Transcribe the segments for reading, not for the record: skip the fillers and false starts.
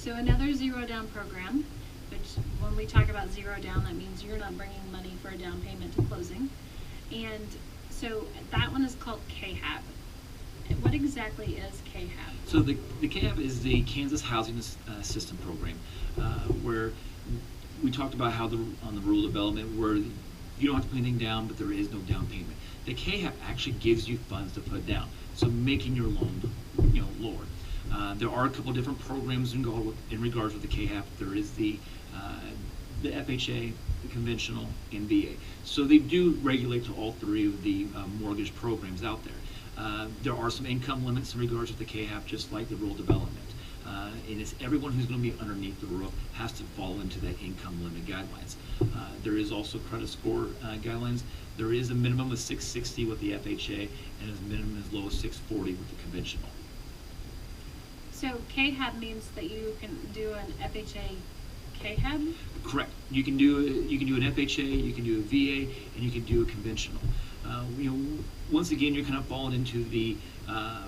So another zero down program, which when we talk about zero down, that means you're not bringing money for a down payment to closing. And so that one is called KHAP. What exactly is KHAP? So the KHAP is the Kansas Housing System Program, where we talked about how on the rural development where you don't have to put anything down, but there is no down payment. The KHAP actually gives you funds to put down, so making your loan, lower. There are a couple of different programs in regards with the KHAP. There is the FHA, the conventional, and VA. So they do regulate to all three of the mortgage programs out there. There are some income limits in regards to the KHAP, just like the rural development. And it's everyone who's going to be underneath the roof has to fall into that income limit guidelines. There is also credit score guidelines. There is a minimum of 660 with the FHA and a minimum as low as 640 with the conventional. So KHAP means that you can do an FHA KHAP? Correct. You can do an FHA, you can do a VA, and you can do a conventional. Once again, you're kind of falling into the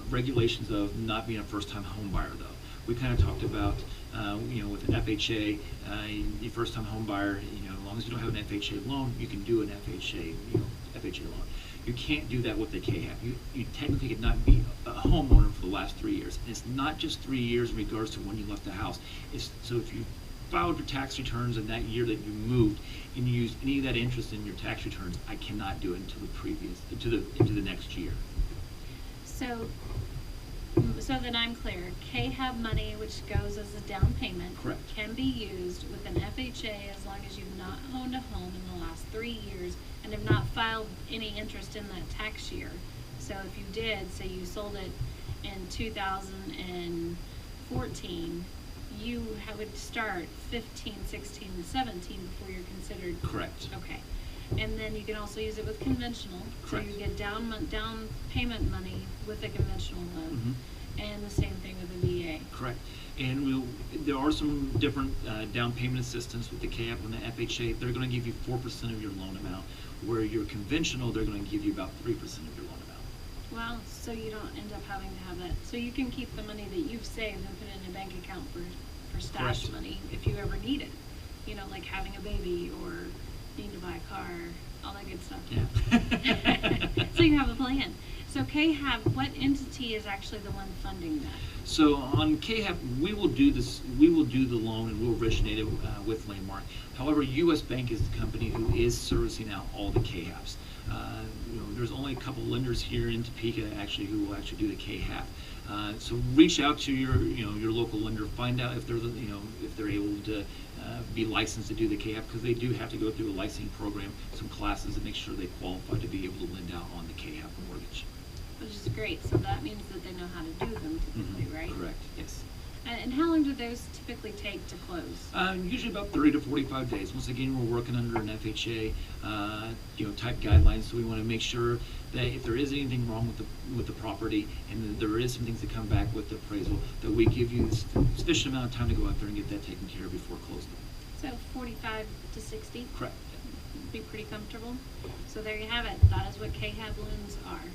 regulations of not being a first-time home buyer, though. We kind of talked about, with an FHA, the first-time home buyer, as long as you don't have an FHA loan, you can do an FHA loan. You can't do that with the KHAP. You technically cannot be a homeowner for the last 3 years. And it's not just 3 years in regards to when you left the house. So if you filed your tax returns in that year that you moved and you used any of that interest in your tax returns, I cannot do it until into the next year. So that I'm clear, KHAP money, which goes as a down payment, correct, can be used with an FHA as long as you've not owned a home in the last 3 years and have not filed any interest in that tax year. So if you did, say you sold it in 2014, you would start 15, 16, and 17 before you're considered. Correct. Okay. And then you can also use it with conventional. Correct. So you get down payment money with a conventional loan, and the same thing with the VA. Correct. And there are some different down payment assistance with the KHAP and the FHA. They're going to give you 4% of your loan amount, where your conventional, they're going to give you about 3% of your loan amount. Well, so you don't end up having to have that. So you can keep the money that you've saved and put it in a bank account for stash Correct. money if you ever need it. Like having a baby or need to buy a car, all that good stuff. Yeah. So you have a plan. So KHAP, what entity is actually the one funding that? So on KHAP, we will do the loan and we'll originate it with Landmark. However, U.S. Bank is the company who is servicing out all the KHAPs. There's only a couple lenders here in Topeka who will actually do the KHAP. So reach out to your local lender, find out if they're able to be licensed to do the KHAP, because they do have to go through a licensing program, some classes to make sure they qualify to be able to lend out on the KHAP mortgage. Which is great. So that means that they know how to do them typically, right? Correct. Yes. And how long do those typically take to close? Usually about 30 to 45 days. Once again, we're working under an FHA, type guidelines, so we want to make sure that if there is anything wrong with the property and that there is some things that come back with the appraisal, that we give you sufficient amount of time to go out there and get that taken care of before closing. So 45 to 60? Correct. Be pretty comfortable. So there you have it. That is what KHAP loans are.